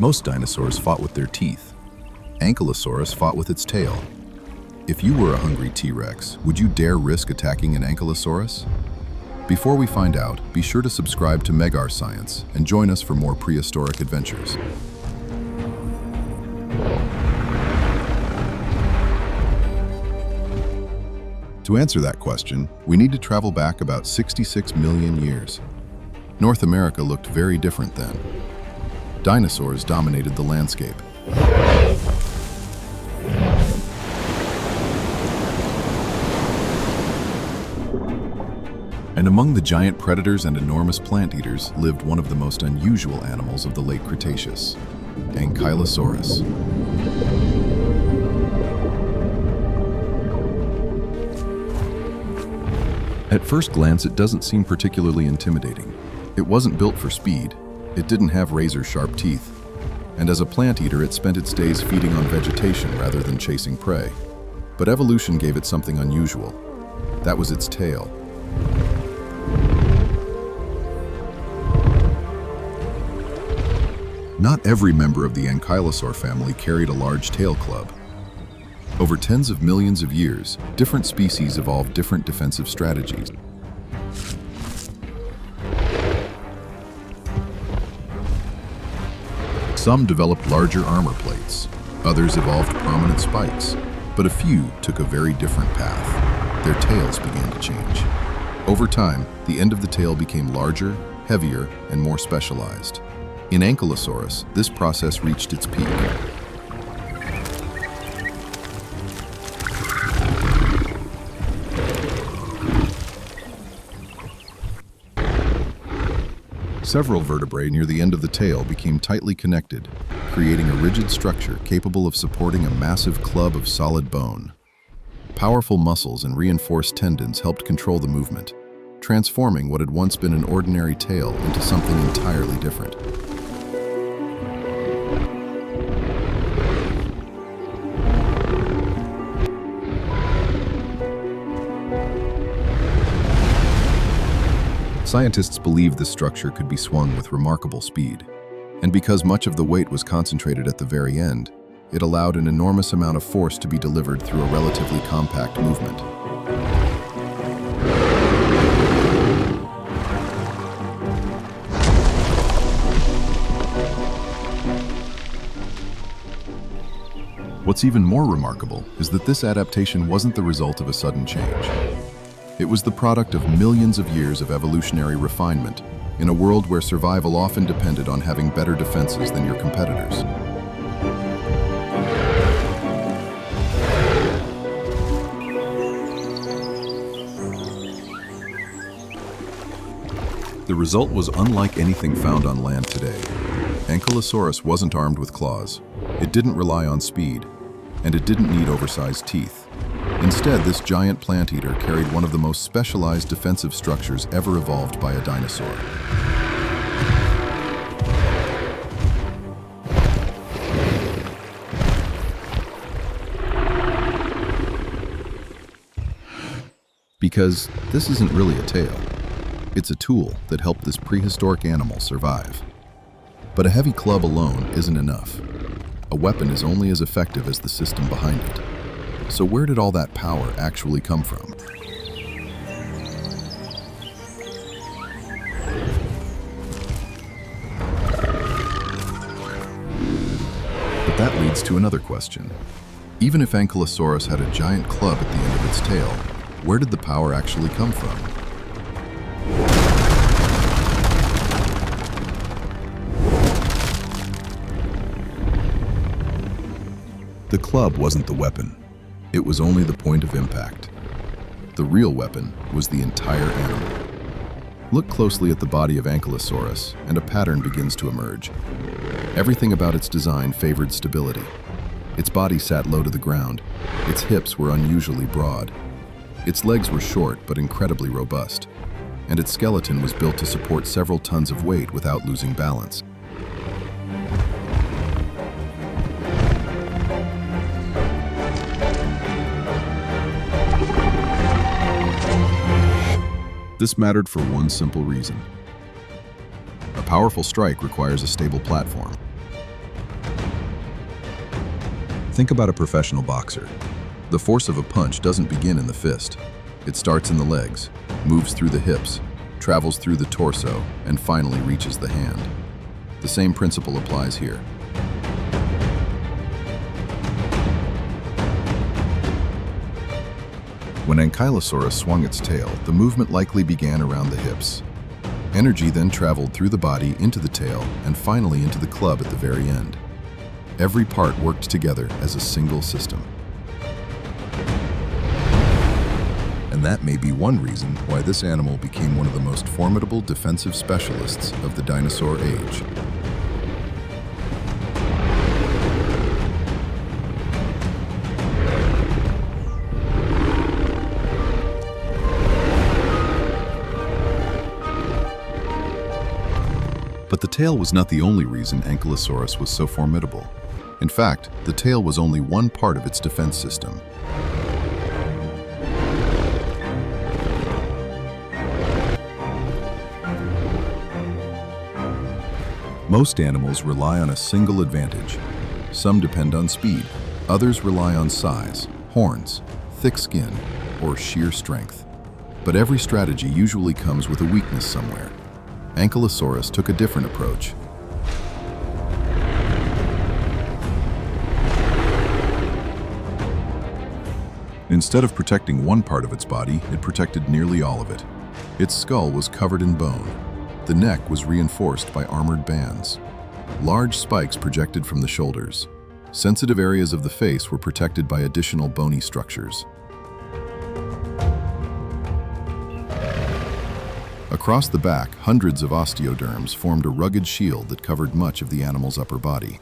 Most dinosaurs fought with their teeth. Ankylosaurus fought with its tail. If you were a hungry T.rex, would you dare risk attacking an Ankylosaurus? Before we find out, be sure to subscribe to Megar Science and join us for more prehistoric adventures. To answer that question, we need to travel back about 66 million years. North America looked very different then. Dinosaurs dominated the landscape. And among the giant predators and enormous plant eaters lived one of the most unusual animals of the late Cretaceous, Ankylosaurus. At first glance, it doesn't seem particularly intimidating. It wasn't built for speed. It didn't have razor-sharp teeth. And as a plant eater, it spent its days feeding on vegetation rather than chasing prey. But evolution gave it something unusual. That was its tail. Not every member of the Ankylosaur family carried a large tail club. Over tens of millions of years, different species evolved different defensive strategies. Some developed larger armor plates, others evolved prominent spikes, but a few took a very different path. Their tails began to change. Over time, the end of the tail became larger, heavier, and more specialized. In Ankylosaurus, this process reached its peak. Several vertebrae near the end of the tail became tightly connected, creating a rigid structure capable of supporting a massive club of solid bone. Powerful muscles and reinforced tendons helped control the movement, transforming what had once been an ordinary tail into something entirely different. Scientists believed the structure could be swung with remarkable speed, and because much of the weight was concentrated at the very end, it allowed an enormous amount of force to be delivered through a relatively compact movement. What's even more remarkable is that this adaptation wasn't the result of a sudden change. It was the product of millions of years of evolutionary refinement in a world where survival often depended on having better defenses than your competitors. The result was unlike anything found on land today. Ankylosaurus wasn't armed with claws. It didn't rely on speed, and it didn't need oversized teeth. Instead, this giant plant eater carried one of the most specialized defensive structures ever evolved by a dinosaur. Because this isn't really a tail. It's a tool that helped this prehistoric animal survive. But a heavy club alone isn't enough. A weapon is only as effective as the system behind it. So where did all that power actually come from? But that leads to another question. Even if Ankylosaurus had a giant club at the end of its tail, where did the power actually come from? The club wasn't the weapon. It was only the point of impact. The real weapon was the entire animal. Look closely at the body of Ankylosaurus, and a pattern begins to emerge. Everything about its design favored stability. Its body sat low to the ground. Its hips were unusually broad. Its legs were short but incredibly robust. And its skeleton was built to support several tons of weight without losing balance. This mattered for one simple reason. A powerful strike requires a stable platform. Think about a professional boxer. The force of a punch doesn't begin in the fist. It starts in the legs, moves through the hips, travels through the torso, and finally reaches the hand. The same principle applies here. When Ankylosaurus swung its tail, the movement likely began around the hips. Energy then traveled through the body into the tail and finally into the club at the very end. Every part worked together as a single system. And that may be one reason why this animal became one of the most formidable defensive specialists of the dinosaur age. But the tail was not the only reason Ankylosaurus was so formidable. In fact, the tail was only one part of its defense system. Most animals rely on a single advantage. Some depend on speed, others rely on size, horns, thick skin, or sheer strength. But every strategy usually comes with a weakness somewhere. Ankylosaurus took a different approach. Instead of protecting one part of its body, it protected nearly all of it. Its skull was covered in bone. The neck was reinforced by armored bands. Large spikes projected from the shoulders. Sensitive areas of the face were protected by additional bony structures. Across the back, hundreds of osteoderms formed a rugged shield that covered much of the animal's upper body.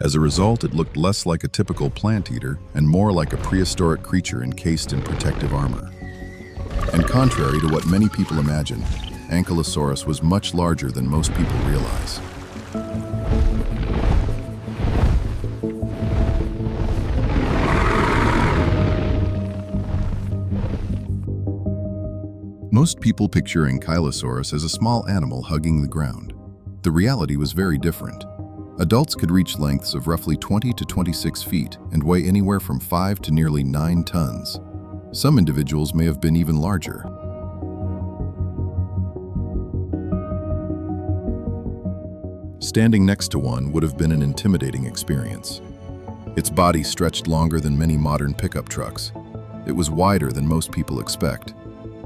As a result, it looked less like a typical plant eater and more like a prehistoric creature encased in protective armor. And contrary to what many people imagine, Ankylosaurus was much larger than most people realize. Most people picture Ankylosaurus as a small animal hugging the ground. The reality was very different. Adults could reach lengths of roughly 20 to 26 feet and weigh anywhere from 5 to nearly 9 tons. Some individuals may have been even larger. Standing next to one would have been an intimidating experience. Its body stretched longer than many modern pickup trucks. It was wider than most people expect.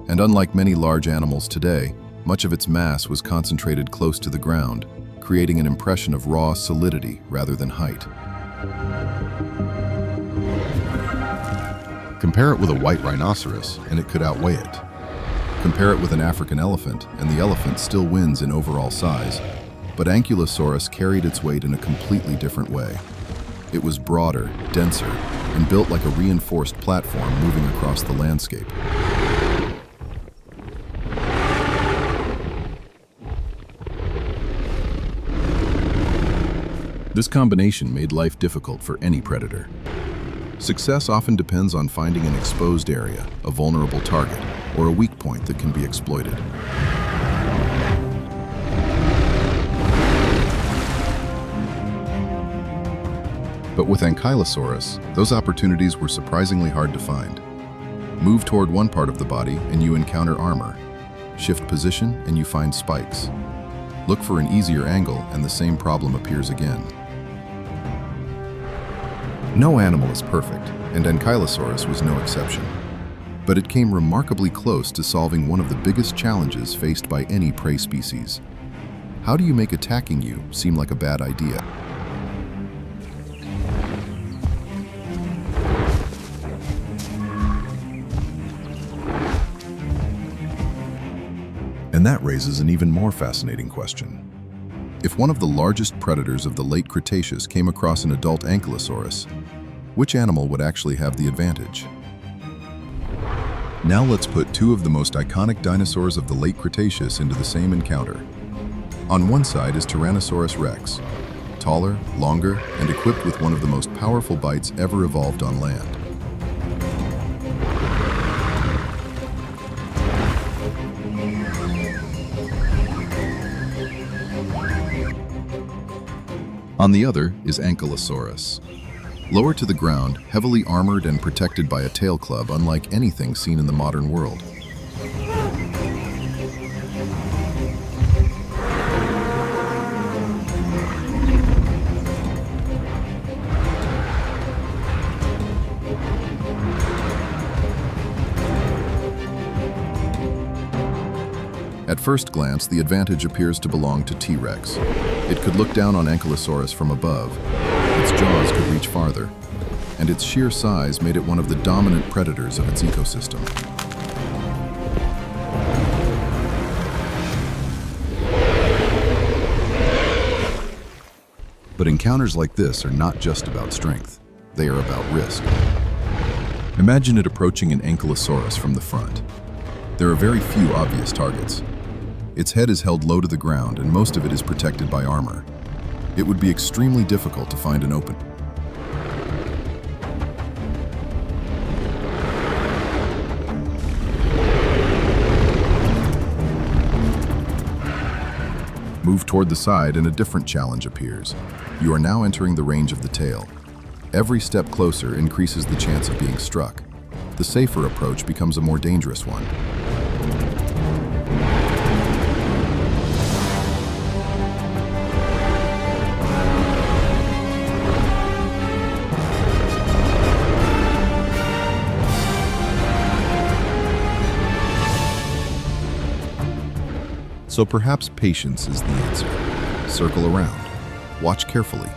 And unlike many large animals today, much of its mass was concentrated close to the ground, creating an impression of raw solidity rather than height. Compare it with a white rhinoceros, and it could outweigh it. Compare it with an African elephant, and the elephant still wins in overall size. But Ankylosaurus carried its weight in a completely different way. It was broader, denser, and built like a reinforced platform moving across the landscape. This combination made life difficult for any predator. Success often depends on finding an exposed area, a vulnerable target, or a weak point that can be exploited. But with Ankylosaurus, those opportunities were surprisingly hard to find. Move toward one part of the body and you encounter armor. Shift position and you find spikes. Look for an easier angle and the same problem appears again. No animal is perfect, and Ankylosaurus was no exception. But it came remarkably close to solving one of the biggest challenges faced by any prey species. How do you make attacking you seem like a bad idea? And that raises an even more fascinating question. If one of the largest predators of the late Cretaceous came across an adult Ankylosaurus, which animal would actually have the advantage? Now let's put two of the most iconic dinosaurs of the late Cretaceous into the same encounter. On one side is Tyrannosaurus rex, taller, longer, and equipped with one of the most powerful bites ever evolved on land. On the other is Ankylosaurus. Lower to the ground, heavily armored and protected by a tail club unlike anything seen in the modern world. At first glance, the advantage appears to belong to T.rex. It could look down on Ankylosaurus from above, its jaws could reach farther, and its sheer size made it one of the dominant predators of its ecosystem. But encounters like this are not just about strength, they are about risk. Imagine it approaching an Ankylosaurus from the front. There are very few obvious targets. Its head is held low to the ground and most of it is protected by armor. It would be extremely difficult to find an opening. Move toward the side and a different challenge appears. You are now entering the range of the tail. Every step closer increases the chance of being struck. The safer approach becomes a more dangerous one. So perhaps patience is the answer. Circle around, watch carefully,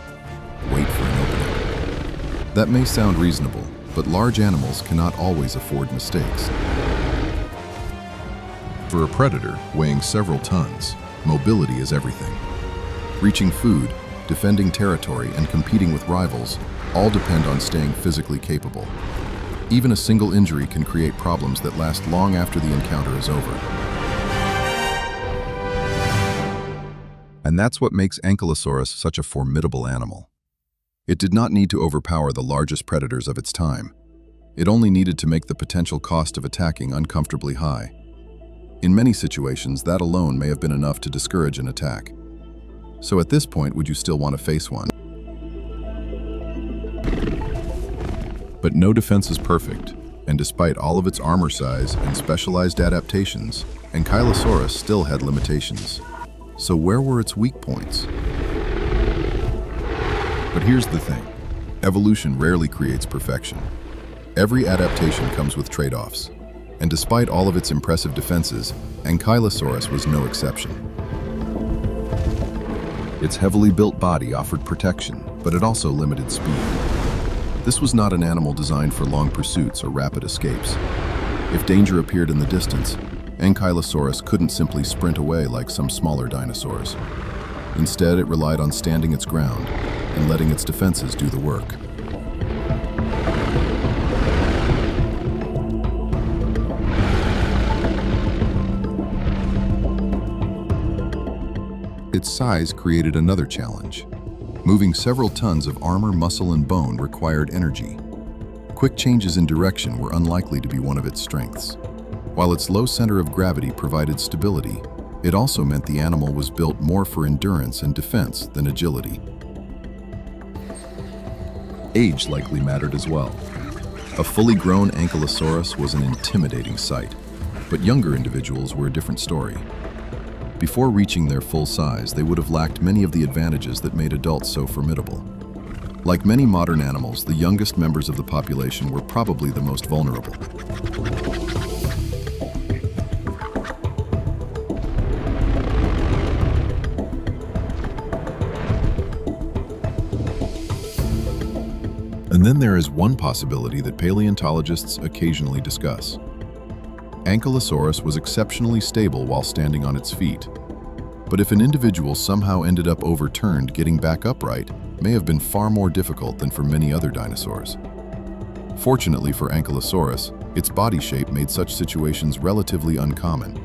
wait for an opening. That may sound reasonable, but large animals cannot always afford mistakes. For a predator weighing several tons, mobility is everything. Reaching food, defending territory, and competing with rivals all depend on staying physically capable. Even a single injury can create problems that last long after the encounter is over. And that's what makes Ankylosaurus such a formidable animal. It did not need to overpower the largest predators of its time. It only needed to make the potential cost of attacking uncomfortably high. In many situations, that alone may have been enough to discourage an attack. So at this point, would you still want to face one? But no defense is perfect, and despite all of its armor size and specialized adaptations, Ankylosaurus still had limitations. So where were its weak points? But here's the thing. Evolution rarely creates perfection. Every adaptation comes with trade-offs. And despite all of its impressive defenses, Ankylosaurus was no exception. Its heavily built body offered protection, but it also limited speed. This was not an animal designed for long pursuits or rapid escapes. If danger appeared in the distance, Ankylosaurus couldn't simply sprint away like some smaller dinosaurs. Instead, it relied on standing its ground and letting its defenses do the work. Its size created another challenge. Moving several tons of armor, muscle, and bone required energy. Quick changes in direction were unlikely to be one of its strengths. While its low center of gravity provided stability, it also meant the animal was built more for endurance and defense than agility. Age likely mattered as well. A fully grown Ankylosaurus was an intimidating sight, but younger individuals were a different story. Before reaching their full size, they would have lacked many of the advantages that made adults so formidable. Like many modern animals, the youngest members of the population were probably the most vulnerable. And then there is one possibility that paleontologists occasionally discuss. Ankylosaurus was exceptionally stable while standing on its feet. But if an individual somehow ended up overturned, getting back upright may have been far more difficult than for many other dinosaurs. Fortunately for Ankylosaurus, its body shape made such situations relatively uncommon.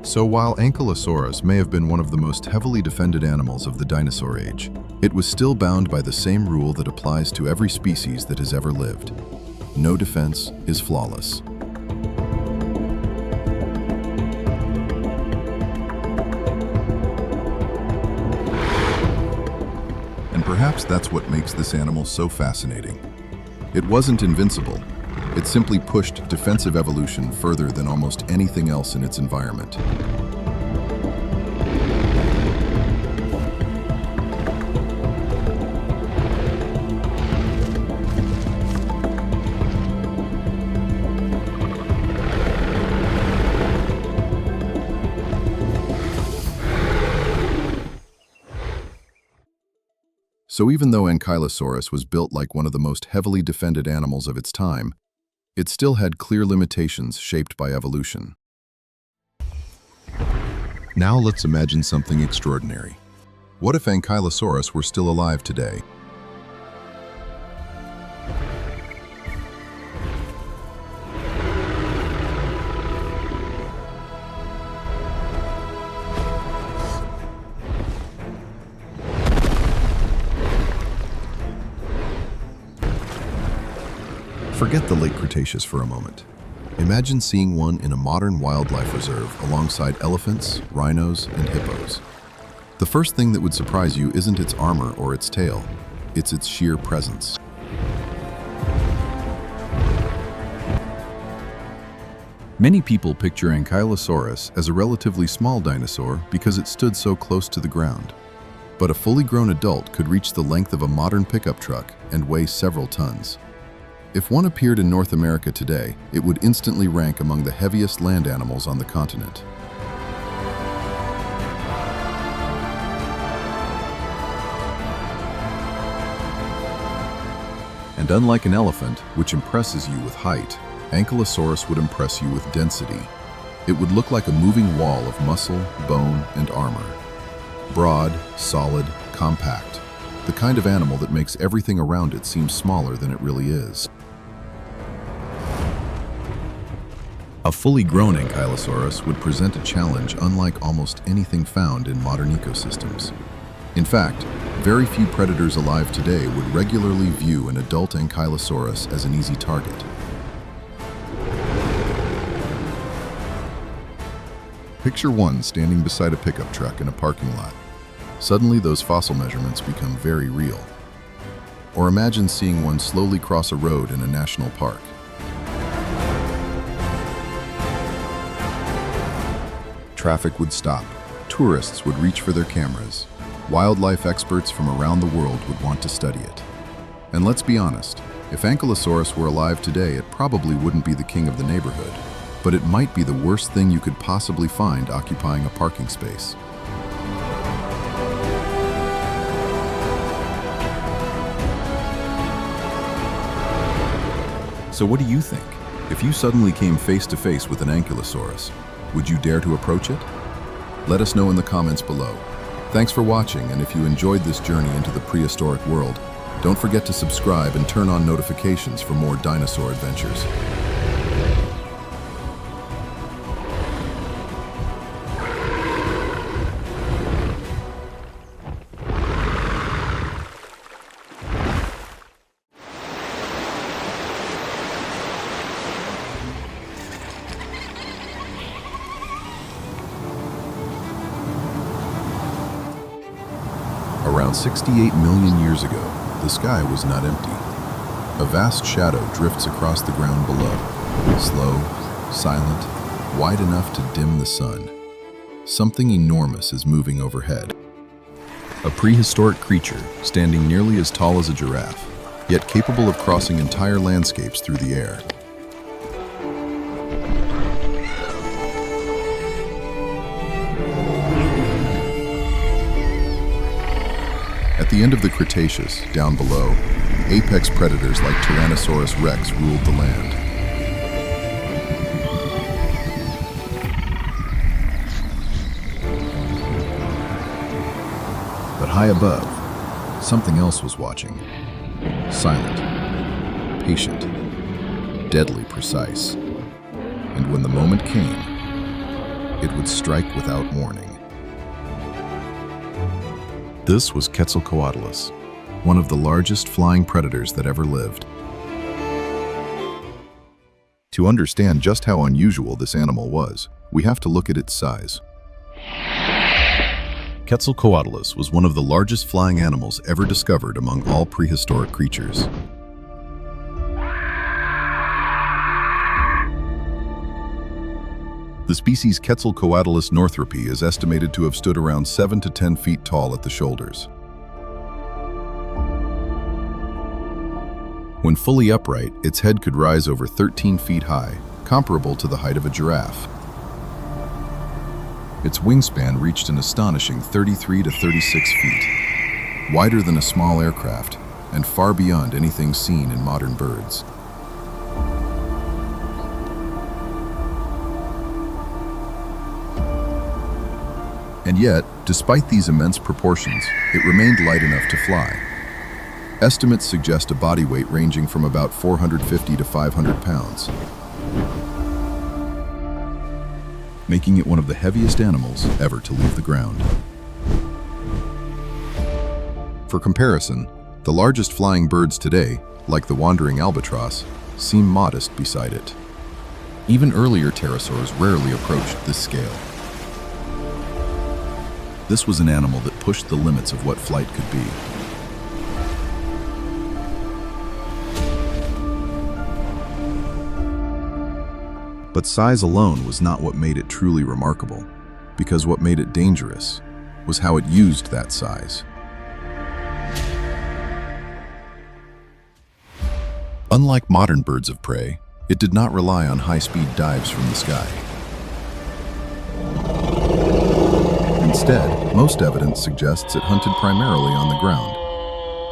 So while Ankylosaurus may have been one of the most heavily defended animals of the dinosaur age, it was still bound by the same rule that applies to every species that has ever lived. No defense is flawless. And perhaps that's what makes this animal so fascinating. It wasn't invincible. It simply pushed defensive evolution further than almost anything else in its environment. So even though Ankylosaurus was built like one of the most heavily defended animals of its time, it still had clear limitations shaped by evolution. Now let's imagine something extraordinary. What if Ankylosaurus were still alive today? Forget the late Cretaceous for a moment. Imagine seeing one in a modern wildlife reserve alongside elephants, rhinos, and hippos. The first thing that would surprise you isn't its armor or its tail, it's its sheer presence. Many people picture Ankylosaurus as a relatively small dinosaur because it stood so close to the ground. But a fully grown adult could reach the length of a modern pickup truck and weigh several tons. If one appeared in North America today, it would instantly rank among the heaviest land animals on the continent. And unlike an elephant, which impresses you with height, Ankylosaurus would impress you with density. It would look like a moving wall of muscle, bone, and armor. Broad, solid, compact. The kind of animal that makes everything around it seem smaller than it really is. A fully grown Ankylosaurus would present a challenge unlike almost anything found in modern ecosystems. In fact, very few predators alive today would regularly view an adult Ankylosaurus as an easy target. Picture one standing beside a pickup truck in a parking lot. Suddenly, those fossil measurements become very real. Or imagine seeing one slowly cross a road in a national park. Traffic would stop. Tourists would reach for their cameras. Wildlife experts from around the world would want to study it. And let's be honest, if Ankylosaurus were alive today, it probably wouldn't be the king of the neighborhood, but it might be the worst thing you could possibly find occupying a parking space. So what do you think? If you suddenly came face to face with an Ankylosaurus, would you dare to approach it? Let us know in the comments below. Thanks for watching, and if you enjoyed this journey into the prehistoric world, don't forget to subscribe and turn on notifications for more dinosaur adventures. Around 68 million years ago, the sky was not empty. A vast shadow drifts across the ground below, slow, silent, wide enough to dim the sun. Something enormous is moving overhead. A prehistoric creature standing nearly as tall as a giraffe, yet capable of crossing entire landscapes through the air. At the end of the Cretaceous, down below, apex predators like Tyrannosaurus rex ruled the land. But high above, something else was watching. Silent, patient, deadly precise. And when the moment came, it would strike without warning. This was Quetzalcoatlus, one of the largest flying predators that ever lived. To understand just how unusual this animal was, we have to look at its size. Quetzalcoatlus was one of the largest flying animals ever discovered among all prehistoric creatures. The species Quetzalcoatlus northropi is estimated to have stood around 7 to 10 feet tall at the shoulders. When fully upright, its head could rise over 13 feet high, comparable to the height of a giraffe. Its wingspan reached an astonishing 33 to 36 feet, wider than a small aircraft, and far beyond anything seen in modern birds. And yet, despite these immense proportions, it remained light enough to fly. Estimates suggest a body weight ranging from about 450 to 500 pounds, making it one of the heaviest animals ever to leave the ground. For comparison, the largest flying birds today, like the wandering albatross, seem modest beside it. Even earlier pterosaurs rarely approached this scale. This was an animal that pushed the limits of what flight could be. But size alone was not what made it truly remarkable, because what made it dangerous was how it used that size. Unlike modern birds of prey, it did not rely on high-speed dives from the sky. Instead, most evidence suggests it hunted primarily on the ground.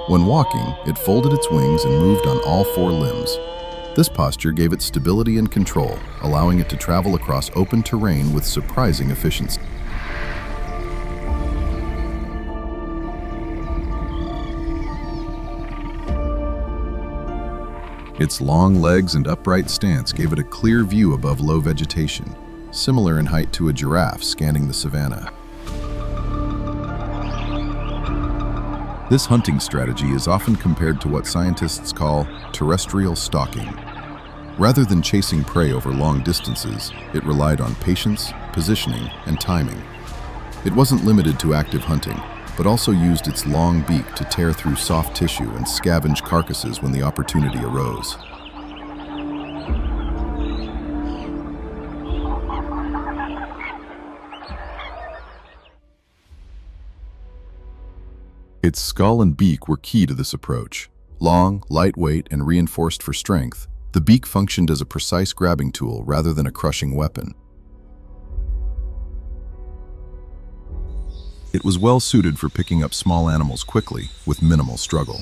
When walking, it folded its wings and moved on all four limbs. This posture gave it stability and control, allowing it to travel across open terrain with surprising efficiency. Its long legs and upright stance gave it a clear view above low vegetation, similar in height to a giraffe scanning the savanna. This hunting strategy is often compared to what scientists call terrestrial stalking. Rather than chasing prey over long distances, it relied on patience, positioning, and timing. It wasn't limited to active hunting, but also used its long beak to tear through soft tissue and scavenge carcasses when the opportunity arose. Its skull and beak were key to this approach. Long, lightweight, and reinforced for strength, the beak functioned as a precise grabbing tool rather than a crushing weapon. It was well suited for picking up small animals quickly, with minimal struggle.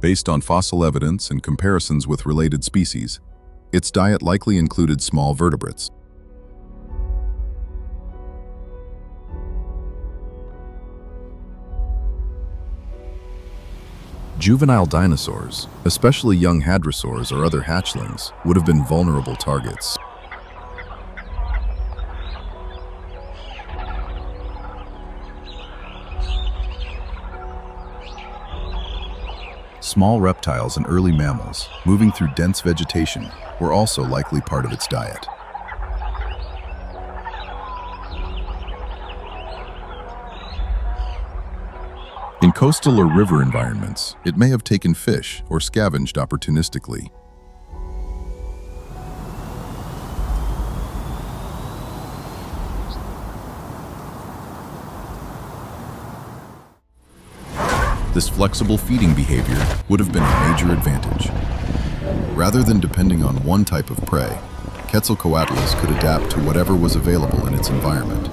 Based on fossil evidence and comparisons with related species, its diet likely included small vertebrates. Juvenile dinosaurs, especially young hadrosaurs or other hatchlings, would have been vulnerable targets. Small reptiles and early mammals, moving through dense vegetation, were also likely part of its diet. In coastal or river environments, it may have taken fish or scavenged opportunistically. This flexible feeding behavior would have been a major advantage. Rather than depending on one type of prey, Quetzalcoatlus could adapt to whatever was available in its environment.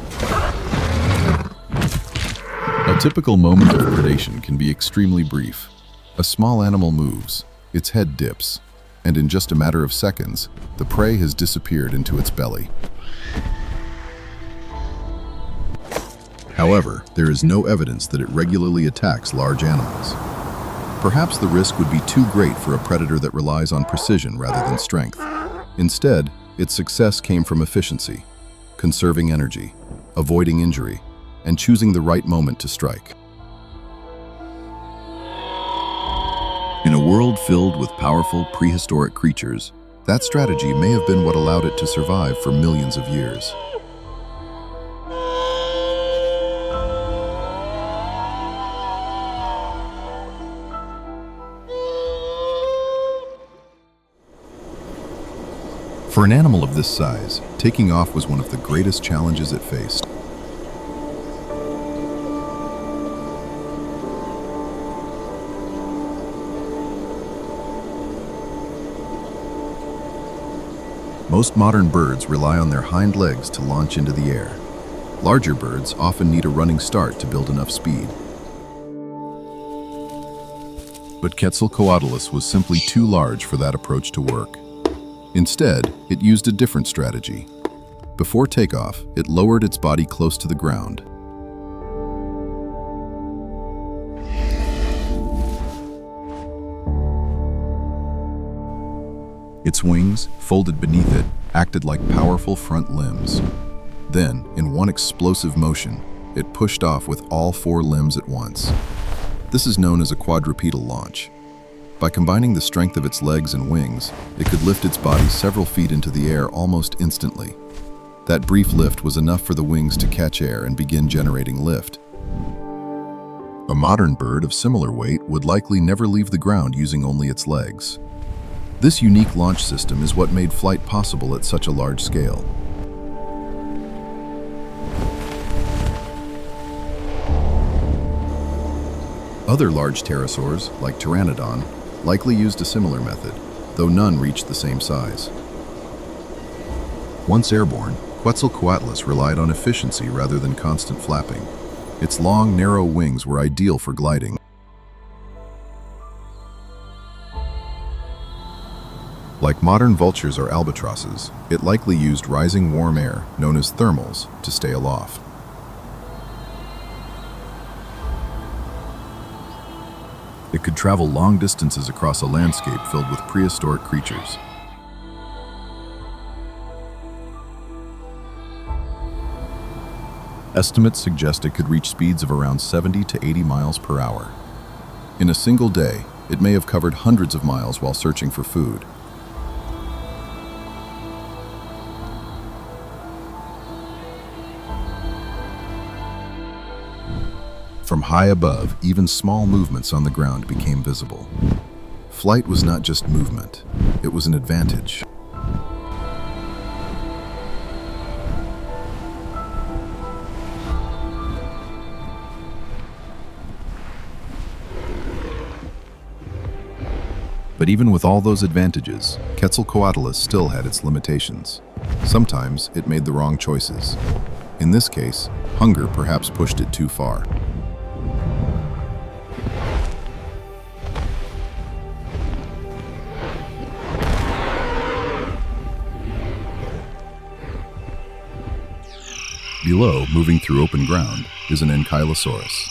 A typical moment of predation can be extremely brief. A small animal moves, its head dips, and in just a matter of seconds, the prey has disappeared into its belly. However, there is no evidence that it regularly attacks large animals. Perhaps the risk would be too great for a predator that relies on precision rather than strength. Instead, its success came from efficiency, conserving energy, avoiding injury, and choosing the right moment to strike. In a world filled with powerful prehistoric creatures, that strategy may have been what allowed it to survive for millions of years. For an animal of this size, taking off was one of the greatest challenges it faced. Most modern birds rely on their hind legs to launch into the air. Larger birds often need a running start to build enough speed. But Quetzalcoatlus was simply too large for that approach to work. Instead, it used a different strategy. Before takeoff, it lowered its body close to the ground. Its wings, folded beneath it, acted like powerful front limbs. Then, in one explosive motion, it pushed off with all four limbs at once. This is known as a quadrupedal launch. By combining the strength of its legs and wings, it could lift its body several feet into the air almost instantly. That brief lift was enough for the wings to catch air and begin generating lift. A modern bird of similar weight would likely never leave the ground using only its legs. This unique launch system is what made flight possible at such a large scale. Other large pterosaurs, like Pteranodon, likely used a similar method, though none reached the same size. Once airborne, Quetzalcoatlus relied on efficiency rather than constant flapping. Its long, narrow wings were ideal for gliding. Like modern vultures or albatrosses, it likely used rising warm air, known as thermals, to stay aloft. It could travel long distances across a landscape filled with prehistoric creatures. Estimates suggest it could reach speeds of around 70 to 80 miles per hour. In a single day, it may have covered hundreds of miles while searching for food. From high above, even small movements on the ground became visible. Flight was not just movement, it was an advantage. But even with all those advantages, Quetzalcoatlus still had its limitations. Sometimes it made the wrong choices. In this case, hunger perhaps pushed it too far. Below, moving through open ground, is an Ankylosaurus.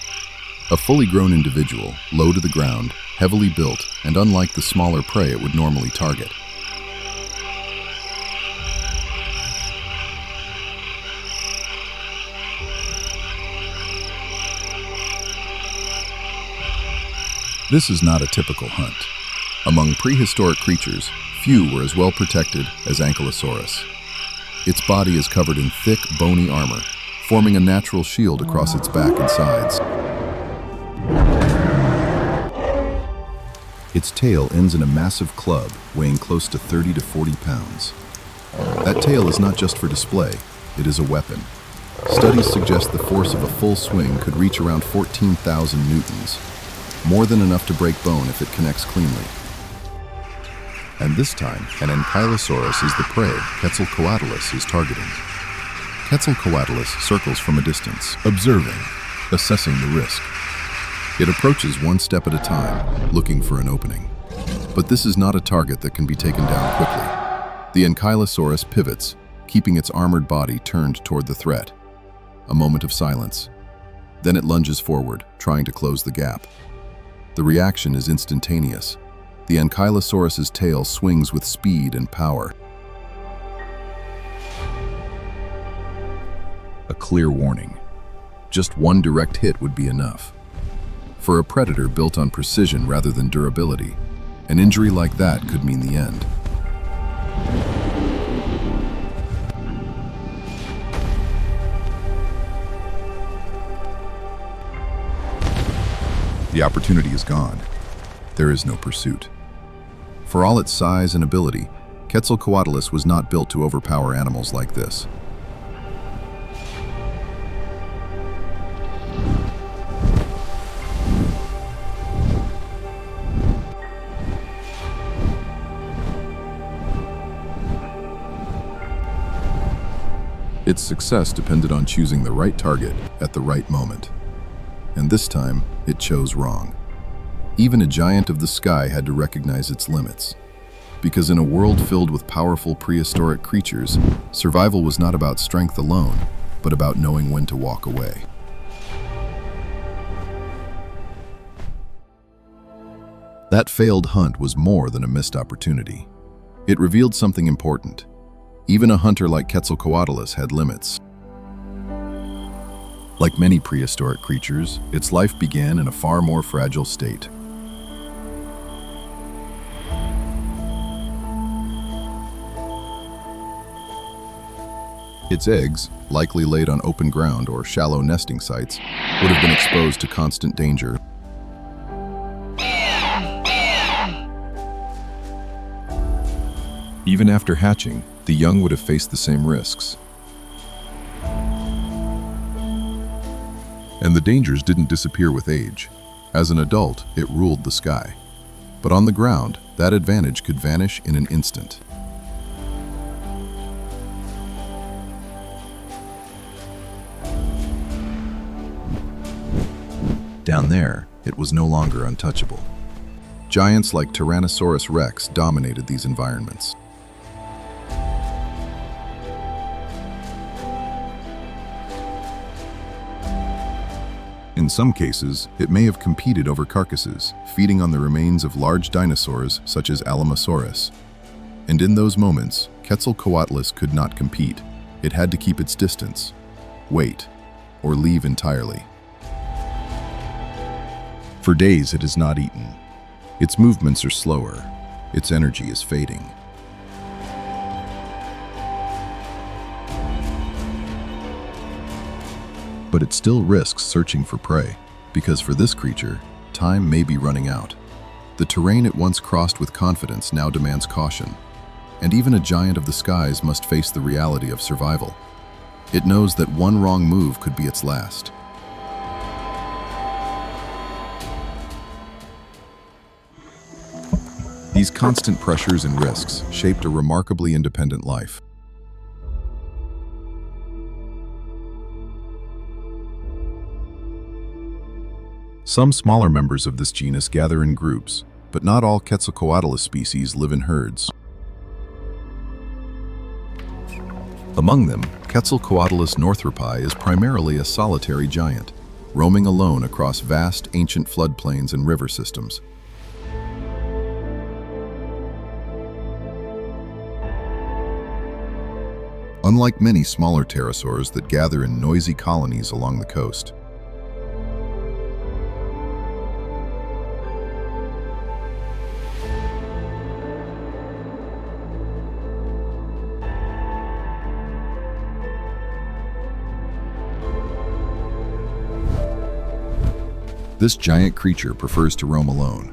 A fully grown individual, low to the ground, heavily built, and unlike the smaller prey it would normally target. This is not a typical hunt. Among prehistoric creatures, few were as well protected as Ankylosaurus. Its body is covered in thick, bony armor, forming a natural shield across its back and sides. Its tail ends in a massive club weighing close to 30 to 40 pounds. That tail is not just for display, it is a weapon. Studies suggest the force of a full swing could reach around 14,000 newtons, more than enough to break bone if it connects cleanly. And this time, an Ankylosaurus is the prey Quetzalcoatlus is targeting. Quetzalcoatlus circles from a distance, observing, assessing the risk. It approaches one step at a time, looking for an opening. But this is not a target that can be taken down quickly. The Ankylosaurus pivots, keeping its armored body turned toward the threat. A moment of silence. Then it lunges forward, trying to close the gap. The reaction is instantaneous. The Ankylosaurus's tail swings with speed and power. A clear warning. Just one direct hit would be enough. For a predator built on precision rather than durability, an injury like that could mean the end. The opportunity is gone. There is no pursuit. For all its size and ability, Quetzalcoatlus was not built to overpower animals like this. Its success depended on choosing the right target at the right moment. And this time, it chose wrong. Even a giant of the sky had to recognize its limits. Because in a world filled with powerful prehistoric creatures, survival was not about strength alone, but about knowing when to walk away. That failed hunt was more than a missed opportunity. It revealed something important. Even a hunter like Quetzalcoatlus had limits. Like many prehistoric creatures, its life began in a far more fragile state. Its eggs, likely laid on open ground or shallow nesting sites, would have been exposed to constant danger. Even after hatching, the young would have faced the same risks. And the dangers didn't disappear with age. As an adult, it ruled the sky. But on the ground, that advantage could vanish in an instant. Down there, it was no longer untouchable. Giants like Tyrannosaurus rex dominated these environments. In some cases, it may have competed over carcasses, feeding on the remains of large dinosaurs such as Ankylosaurus. And in those moments, Quetzalcoatlus could not compete. It had to keep its distance, wait, or leave entirely. For days it has not eaten. Its movements are slower. Its energy is fading. But it still risks searching for prey, because for this creature, time may be running out. The terrain it once crossed with confidence now demands caution, and even a giant of the skies must face the reality of survival. It knows that one wrong move could be its last. These constant pressures and risks shaped a remarkably independent life. Some smaller members of this genus gather in groups, but not all Quetzalcoatlus species live in herds. Among them, Quetzalcoatlus northropi is primarily a solitary giant, roaming alone across vast ancient floodplains and river systems. Unlike many smaller pterosaurs that gather in noisy colonies along the coast, this giant creature prefers to roam alone.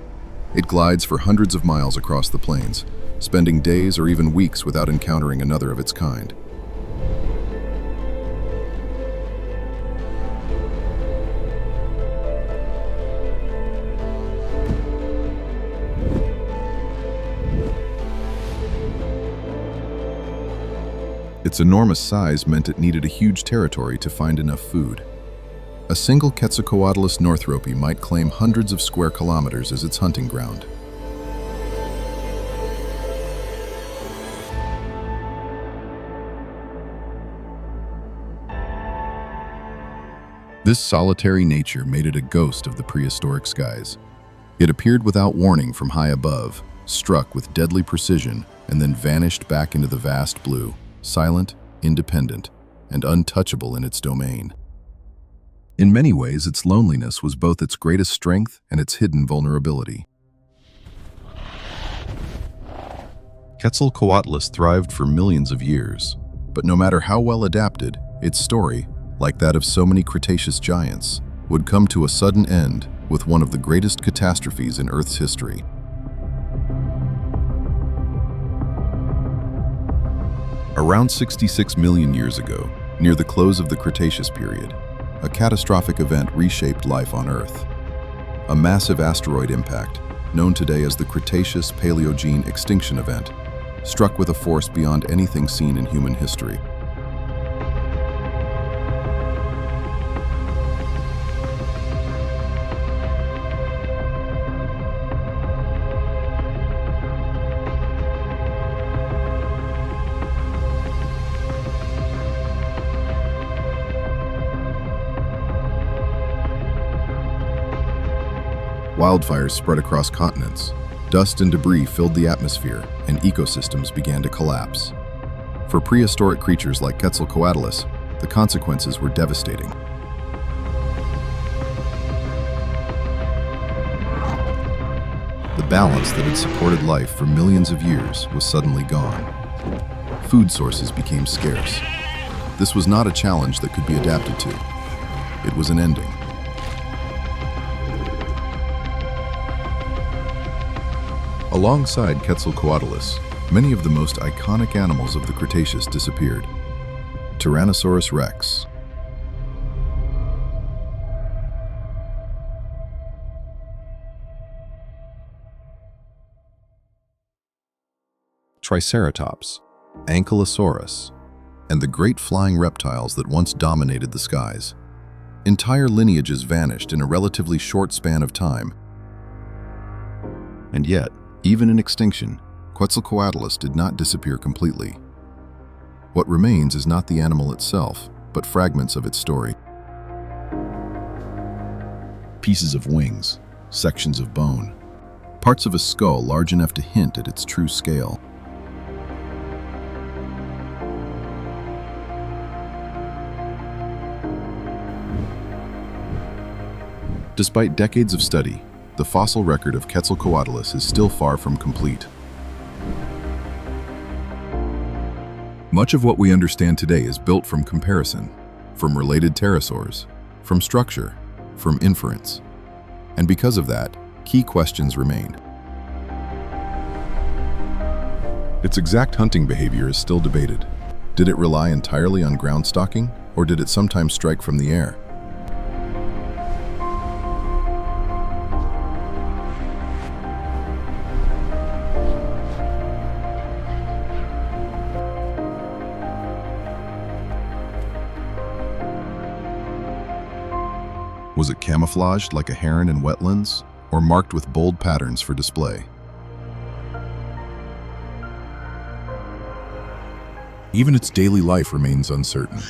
It glides for hundreds of miles across the plains, spending days or even weeks without encountering another of its kind. Its enormous size meant it needed a huge territory to find enough food. A single Quetzalcoatlus northropi might claim hundreds of square kilometers as its hunting ground. This solitary nature made it a ghost of the prehistoric skies. It appeared without warning from high above, struck with deadly precision, and then vanished back into the vast blue, silent, independent, and untouchable in its domain. In many ways, its loneliness was both its greatest strength and its hidden vulnerability. Quetzalcoatlus thrived for millions of years, but no matter how well adapted, its story, like that of so many Cretaceous giants, would come to a sudden end with one of the greatest catastrophes in Earth's history. Around 66 million years ago, near the close of the Cretaceous period, a catastrophic event reshaped life on Earth. A massive asteroid impact, known today as the Cretaceous-Paleogene extinction event, struck with a force beyond anything seen in human history. Wildfires spread across continents. Dust and debris filled the atmosphere, and ecosystems began to collapse. For prehistoric creatures like Quetzalcoatlus, the consequences were devastating. The balance that had supported life for millions of years was suddenly gone. Food sources became scarce. This was not a challenge that could be adapted to. It was an ending. Alongside Quetzalcoatlus, many of the most iconic animals of the Cretaceous disappeared. Tyrannosaurus rex. Triceratops, Ankylosaurus, and the great flying reptiles that once dominated the skies. Entire lineages vanished in a relatively short span of time. And yet, even in extinction, Quetzalcoatlus did not disappear completely. What remains is not the animal itself, but fragments of its story. Pieces of wings, sections of bone, parts of a skull large enough to hint at its true scale. Despite decades of study, the fossil record of Quetzalcoatlus is still far from complete. Much of what we understand today is built from comparison, from related pterosaurs, from structure, from inference. And because of that, key questions remain. Its exact hunting behavior is still debated. Did it rely entirely on ground stalking, or did it sometimes strike from the air? Was it camouflaged like a heron in wetlands, or marked with bold patterns for display? Even its daily life remains uncertain.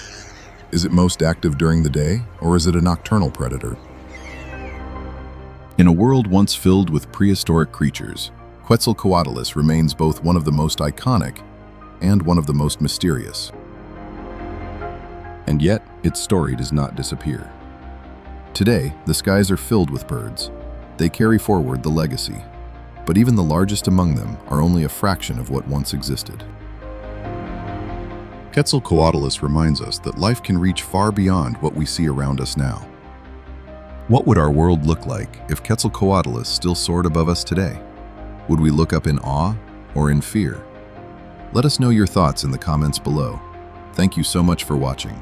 Is it most active during the day, or is it a nocturnal predator? In a world once filled with prehistoric creatures, Quetzalcoatlus remains both one of the most iconic and one of the most mysterious. And yet, its story does not disappear. Today, the skies are filled with birds. They carry forward the legacy. But even the largest among them are only a fraction of what once existed. Quetzalcoatlus reminds us that life can reach far beyond what we see around us now. What would our world look like if Quetzalcoatlus still soared above us today? Would we look up in awe or in fear? Let us know your thoughts in the comments below. Thank you so much for watching.